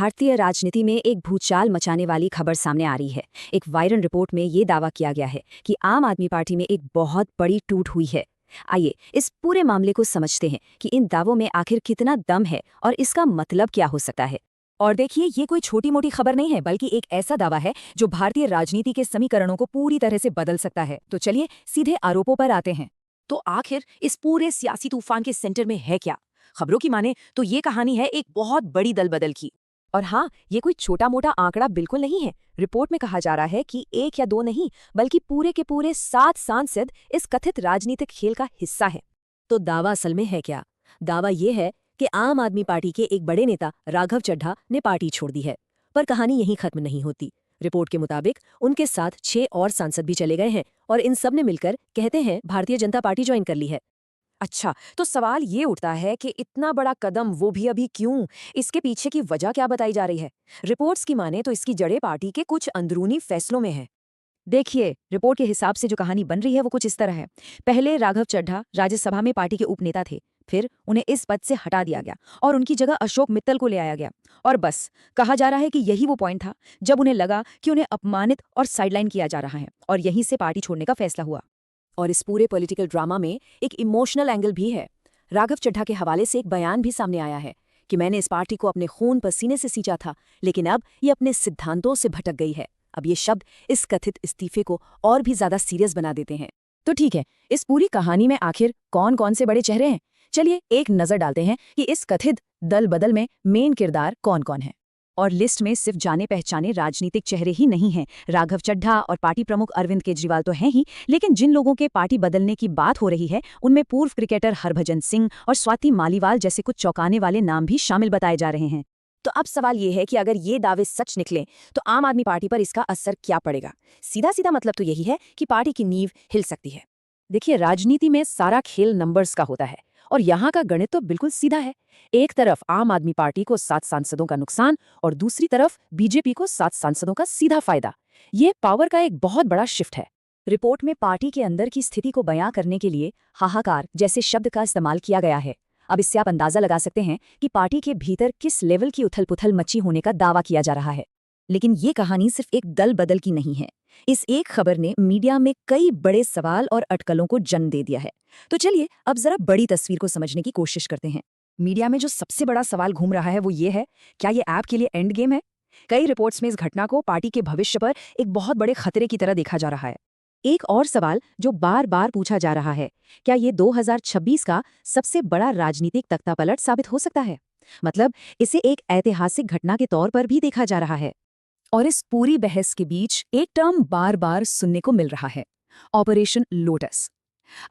भारतीय राजनीति में एक भूचाल मचाने वाली खबर सामने आ रही है। एक वायरल रिपोर्ट में ये दावा किया गया है कि आम आदमी पार्टी में एक बहुत बड़ी टूट हुई है। आइए इस पूरे मामले को समझते हैं कि इन दावों में आखिर कितना दम है और इसका मतलब क्या हो सकता है। और देखिए, ये कोई छोटी मोटी खबर नहीं है, बल्कि एक ऐसा दावा है जो भारतीय राजनीति के समीकरणों को पूरी तरह से बदल सकता है। तो चलिए सीधे आरोपों पर आते हैं। तो आखिर इस पूरे सियासी तूफान के सेंटर में है क्या? खबरों की माने तो ये कहानी है एक बहुत बड़ी दल बदल की। और हाँ, ये कोई छोटा मोटा आंकड़ा बिल्कुल नहीं है। रिपोर्ट में कहा जा रहा है कि 1 या 2 नहीं, बल्कि पूरे के पूरे 7 सांसद इस कथित राजनीतिक खेल का हिस्सा है। तो दावा असल में है क्या? दावा ये है कि आम आदमी पार्टी के एक बड़े नेता राघव चड्ढा ने पार्टी छोड़ दी है। पर कहानी यहीं खत्म नहीं होती। रिपोर्ट के मुताबिक उनके साथ 6 और सांसद भी चले गए हैं और इन सब ने मिलकर कहते हैं भारतीय जनता पार्टी ज्वाइन कर ली है। अच्छा, तो सवाल ये उठता है कि इतना बड़ा कदम वो भी अभी क्यों? इसके पीछे की वजह क्या बताई जा रही है? रिपोर्ट्स की माने तो इसकी जड़ें पार्टी के कुछ अंदरूनी फैसलों में है। देखिए, रिपोर्ट के हिसाब से जो कहानी बन रही है वो कुछ इस तरह है। पहले राघव चड्ढा राज्यसभा में पार्टी के उपनेता थे। फिर उन्हें इस पद से हटा दिया गया और उनकी जगह अशोक मित्तल को ले आया गया। और बस, कहा जा रहा है कि यही वो पॉइंट था जब उन्हें लगा कि उन्हें अपमानित और साइडलाइन किया जा रहा है, और यहीं से पार्टी छोड़ने का फैसला हुआ। और इस पूरे पॉलिटिकल ड्रामा में एक इमोशनल एंगल भी है। राघव चड्ढा के हवाले से एक बयान भी सामने आया है कि मैंने इस पार्टी को अपने खून पसीने से सींचा था, लेकिन अब ये अपने सिद्धांतों से भटक गई है। अब ये शब्द इस कथित इस्तीफे को और भी ज्यादा सीरियस बना देते हैं। तो ठीक है, इस पूरी कहानी में आखिर कौन कौन से बड़े चेहरे हैं? चलिए एक नजर डालते हैं कि इस कथित दल बदल में मेन किरदार कौन कौन है। और लिस्ट में सिर्फ जाने पहचाने राजनीतिक चेहरे ही नहीं हैं। राघव चड्ढा और पार्टी प्रमुख अरविंद केजरीवाल तो हैं ही, लेकिन जिन लोगों के पार्टी बदलने की बात हो रही है उनमें पूर्व क्रिकेटर हरभजन सिंह और स्वाति मालीवाल जैसे कुछ चौंकाने वाले नाम भी शामिल बताए जा रहे हैं। तो अब सवाल ये है कि अगर ये दावे सच निकलें तो आम आदमी पार्टी पर इसका असर क्या पड़ेगा? सीधा सीधा मतलब तो यही है कि पार्टी की नींव हिल सकती है। देखिए, राजनीति में सारा खेल नंबर्स का होता है और यहाँ का गणित तो बिल्कुल सीधा है। एक तरफ आम आदमी पार्टी को 7 सांसदों का नुकसान और दूसरी तरफ बीजेपी को 7 सांसदों का सीधा फायदा। ये पावर का एक बहुत बड़ा शिफ्ट है। रिपोर्ट में पार्टी के अंदर की स्थिति को बयां करने के लिए हाहाकार जैसे शब्द का इस्तेमाल किया गया है। अब इससे आप अंदाजा लगा सकते हैं कि पार्टी के भीतर किस लेवल की उथल-पुथल मची होने का दावा किया जा रहा है। लेकिन ये कहानी सिर्फ एक दल बदल की नहीं है। इस एक खबर ने मीडिया में कई बड़े सवाल और अटकलों को जन्म दे दिया है। तो चलिए अब जरा बड़ी तस्वीर को समझने की कोशिश करते हैं। मीडिया में जो सबसे बड़ा सवाल घूम रहा है वो ये है, क्या ये ऐप के लिए एंड गेम है? कई रिपोर्ट्स में इस घटना को पार्टी के भविष्य पर एक बहुत बड़े खतरे की तरह देखा जा रहा है। एक और सवाल जो बार बार पूछा जा रहा है, क्या ये 2026 का सबसे बड़ा राजनीतिक तख्तापलट साबित हो सकता है? मतलब इसे एक ऐतिहासिक घटना के तौर पर भी देखा जा रहा है। और इस पूरी बहस के बीच एक टर्म बार बार सुनने को मिल रहा है, ऑपरेशन लोटस।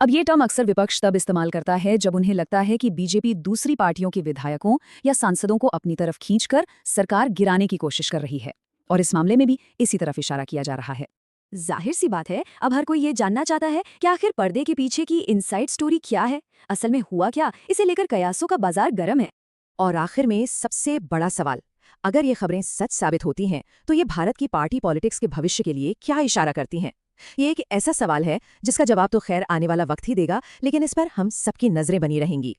अब ये टर्म अक्सर विपक्ष तब इस्तेमाल करता है जब उन्हें लगता है कि बीजेपी दूसरी पार्टियों के विधायकों या सांसदों को अपनी तरफ खींचकर सरकार गिराने की कोशिश कर रही है। और इस मामले में भी इसी तरफ इशारा किया जा रहा है। जाहिर सी बात है, अब हर कोई ये जानना चाहता है कि आखिर पर्दे के पीछे की इनसाइड स्टोरी क्या है, असल में हुआ क्या, इसे लेकर कयासों का बाजार गर्म है। और आखिर में सबसे बड़ा सवाल, अगर ये खबरें सच साबित होती हैं तो ये भारत की पार्टी पॉलिटिक्स के भविष्य के लिए क्या इशारा करती हैं? ये एक ऐसा सवाल है जिसका जवाब तो खैर आने वाला वक्त ही देगा, लेकिन इस पर हम सबकी नजरें बनी रहेंगी।